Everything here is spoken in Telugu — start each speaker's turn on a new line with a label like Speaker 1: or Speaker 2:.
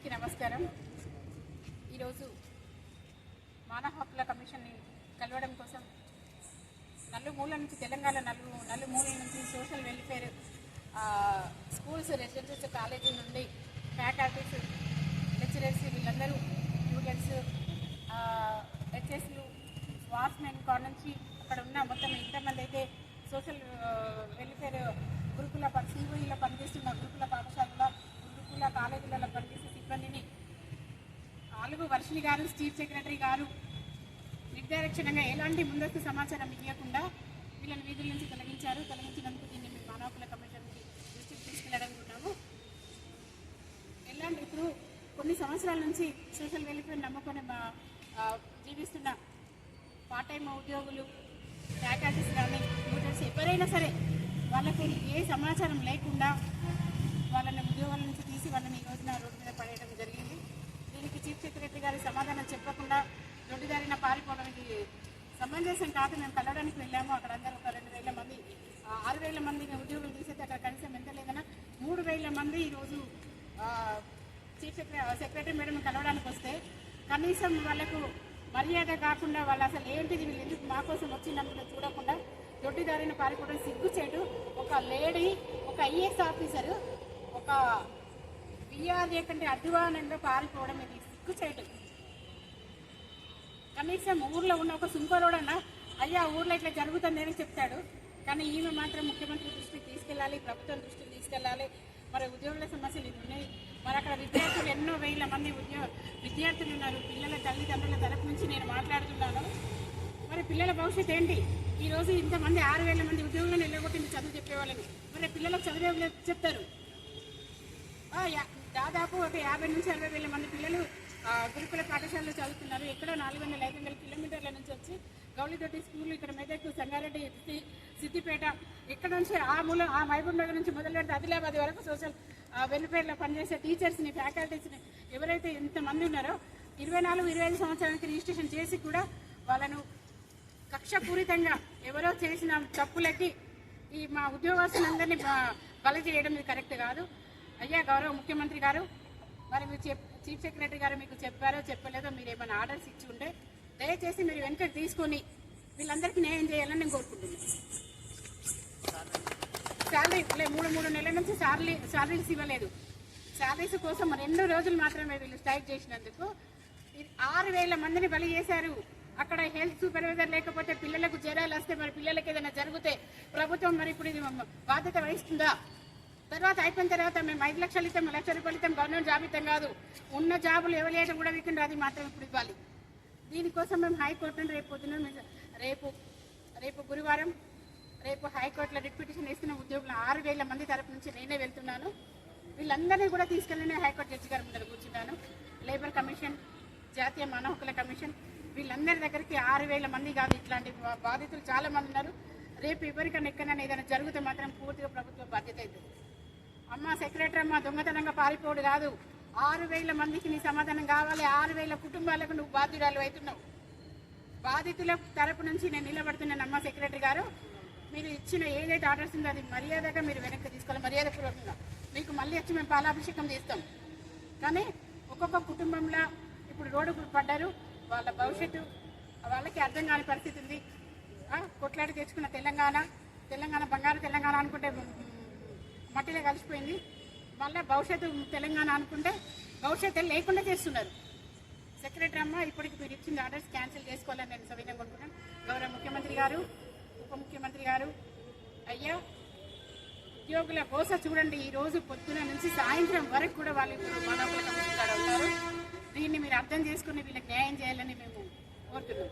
Speaker 1: అందరికీ నమస్కారం. ఈరోజు మానవ హక్కుల కమిషన్ని కలవడం కోసం నలుమూల నుంచి తెలంగాణ నలుమూల నుంచి social welfare schools, residential college నుండి ఫ్యాకల్టీస్, లెక్చరర్స్, వీళ్ళందరూ స్టూడెంట్స్, హెచ్ఎస్లు, వాచ్మెన్ కాడ నుంచి అక్కడ ఉన్న మొత్తం ఎంతమంది అయితే సోషల్ వెల్ఫేర్ గురుకుల సివిలో పనిచేస్తున్న గురుకుల పాఠశాలలో, గురుకుల కాలేజీలలో పనిచేసే సిబ్బందిని 4 వర్షిణి గారు, చీఫ్ సెక్రటరీ గారు నిర్దాక్షిణ్యంగా ఎలాంటి ముందస్తు సమాచారం ఇవ్వకుండా వీళ్ళని వీధుల నుంచి తొలగించినందుకు దీన్ని మేము మానవ హక్కుల కమిషన్కి దృష్టికి తీసుకెళ్లాలనుకున్నాము. ఎలాంటి ఇప్పుడు కొన్ని సంవత్సరాల నుంచి సోషల్ వెల్ఫేర్ నమ్ముకొని జీవిస్తున్న పార్ట్ టైం ఉద్యోగులు, ఫ్యాకల్టీస్ కానీ స్టూడెంట్స్ ఎవరైనా సరే వాళ్ళకు ఏ సమాచారం లేకుండా వాళ్ళని ఉద్యోగాల నుంచి తీసి వాళ్ళని ఈ రోజున రోడ్డు మీద పడేయడం జరిగింది. దీనికి చీఫ్ సెక్రటరీ గారి సమాధానం చెప్పకుండా దొడ్డిదారిన పారిపోవడానికి సమంజసం కాదు. మేము కలవడానికి వెళ్ళాము. అక్కడ అందరూ ఒక 2,000 మంది, 6,000 మందిని ఉద్యోగులు తీసేస్తే అక్కడ కనీసం ఎంత లేదన్నా 3,000 మంది ఈరోజు చీఫ్ సెక్రటరీ మేడం కలవడానికి వస్తే కనీసం వాళ్ళకు మర్యాద కాకుండా వాళ్ళు అసలు ఏంటిది, వీళ్ళు ఎందుకు మా కోసం వచ్చిందని చూడకుండా దొడ్డిదారిన పారిపోవడం సిగ్గుచేటు. ఒక లేడీ, ఒక ఐఏఎస్ ఆఫీసరు, ఒక విఆర్ఏ కంటే అధ్వానంగా పారిపోవడం ఇది సిగ్గుచేటు. కనీసం ఊర్లో ఉన్న ఒక సుంకరోడన్నా అయ్యా ఊర్లో ఇట్లా జరుగుతుంది అని చెప్తాడు. కానీ ఈమె మాత్రం ముఖ్యమంత్రి దృష్టికి తీసుకెళ్ళాలి, ప్రభుత్వం దృష్టికి తీసుకెళ్ళాలి. మరి ఉద్యోగుల సమస్యలు ఇవి ఉన్నాయి. మరి అక్కడ విద్యార్థులు ఎన్నో వేల మంది విద్యార్థులు ఉన్నారు. పిల్లల తల్లిదండ్రుల తరపు నుంచి నేను మాట్లాడుతున్నాను. మరి పిల్లల భవిష్యత్తు ఏంటి? ఈరోజు ఇంతమంది 6,000 మంది ఉద్యోగులను వెళ్ళగొట్టింది చదువు చెప్పేవాళ్ళని. మరి పిల్లలకు చదివే చెప్తారు. దాదాపు ఒక 50 నుంచి 60,000 మంది పిల్లలు గురుకుల పాఠశాలలో చదువుతున్నారు. ఎక్కడో 400-500 కిలోమీటర్ల నుంచి వచ్చి గౌలిదొడ్డి స్కూల్, ఇక్కడ మెదక్, సంగారెడ్డి, సిద్దిపేట, ఇక్కడ నుంచి ఆ మహబూబ్ నగర్ నుంచి మొదలు పెడితే ఆదిలాబాద్ వరకు సోషల్ వెల్ఫేర్లో పనిచేసే టీచర్స్ని, ఫ్యాకల్టీస్ని ఎవరైతే ఇంతమంది ఉన్నారో 24-25 సంవత్సరానికి రిజిస్ట్రేషన్ చేసి కూడా వాళ్ళను కక్షపూరితంగా ఎవరో చేసిన తప్పులకి ఈ మా ఉద్యోగస్తులందరినీ బలి చేయడం ఇది కరెక్ట్ కాదు. అయ్యా గౌరవ ముఖ్యమంత్రి గారు, మరి మీరు చీఫ్ సెక్రటరీ గారు మీకు చెప్పారో చెప్పలేదో మీరు ఏమైనా ఆర్డర్స్ ఇచ్చి ఉంటే దయచేసి మీరు వెనక్కి తీసుకొని వీళ్ళందరికీ న్యాయం చేయాలని నేను కోరుకుంటున్నాను. శాలరీ 3 నెలల నుంచి శాలరీస్ ఇవ్వలేదు. శాలరీస్ కోసం 2 రోజులు మాత్రమే వీళ్ళు స్ట్రైక్ చేసినందుకు 6,000 మందిని బలి చేశారు. అక్కడ హెల్త్ సూపర్వైజర్ లేకపోతే పిల్లలకు జ్వరాలు వస్తే, మరి పిల్లలకి ఏదైనా జరిగితే ప్రభుత్వం మరి ఇప్పుడు ఇది బాధ్యత వహిస్తుందా? తర్వాత అయిపోయిన తర్వాత మేము 5 లక్షలు ఇస్తాం, 1 లక్ష రూపాయలు ఇస్తాం, గవర్నమెంట్ జాబ్ ఇస్తాం కాదు, ఉన్న జాబులు ఎవరైతే కూడా వీకుండా అది మాత్రం ఇప్పుడు ఇవ్వాలి. దీనికోసం మేము హైకోర్టును రేపు గురువారం హైకోర్టులో రిట్ పిటిషన్ ఇస్తున్న ఉద్యోగులు 6,000 మంది తరపు నుంచి నేనే వెళ్తున్నాను. వీళ్ళందరినీ కూడా తీసుకెళ్ళి హైకోర్టు జడ్జి గారి ముందర కూర్చున్నాను. లేబర్ కమిషన్, జాతీయ మానవ హక్కుల కమిషన్ వీళ్ళందరి దగ్గరికి 6,000 మంది కాదు, ఇట్లాంటి బాధితులు చాలా మంది ఉన్నారు. రేపు ఎవరికైనా ఎక్కడైనా ఏదైనా జరిగితే మాత్రం పూర్తిగా ప్రభుత్వ బాధ్యత అవుతుంది. అమ్మ సెక్రటరీ అమ్మ దొంగతనంగా పారిపోడు కాదు, 6,000 మందికి నీ సమాధానం కావాలి. 6,000 కుటుంబాలకు నువ్వు బాధ్యురాలు అవుతున్నావు. బాధితుల తరపు నుంచి నేను నిలబడుతున్నాను. అమ్మ సెక్రటరీ గారు, మీరు ఇచ్చిన ఏదైతే ఆర్డర్స్ ఉందో అది మర్యాదగా మీరు వెనక్కి తీసుకోవాలి. మర్యాదపూర్వకంగా మీకు మళ్ళీ వచ్చి మేము పాలాభిషేకం చేస్తాం. కానీ ఒక్కొక్క కుటుంబంలో ఇప్పుడు రోడ్డు పడ్డారు, వాళ్ళ భవిష్యత్తు వాళ్ళకి అర్థం కాని పరిస్థితి ఉంది. కొట్లాడి తెచ్చుకున్న తెలంగాణ బంగారు తెలంగాణ అనుకుంటే మట్టిలో కలిసిపోయింది. మళ్ళీ భవిష్యత్తు తెలంగాణ అనుకుంటే భవిష్యత్తు లేకుండా చేస్తున్నారు. సెక్రటరీ అమ్మ, ఇప్పటికి మీరు ఇచ్చిన ఆర్డర్స్ క్యాన్సిల్ చేసుకోవాలని నేను సవినయంగా అనుకుంటున్నాను. గౌరవ ముఖ్యమంత్రి గారు, ఉప ముఖ్యమంత్రి గారు, అయ్యా ఉద్యోగుల కోస చూడండి. ఈ రోజు పొద్దున నుంచి సాయంత్రం వరకు కూడా వాళ్ళు ఇప్పుడు మానవ హక్కుల కమిషన్ కాడ ఉన్నారు. దీన్ని మీరు అర్థం చేసుకుని వీళ్ళకి న్యాయం చేయాలని మేము కోరుతున్నాం.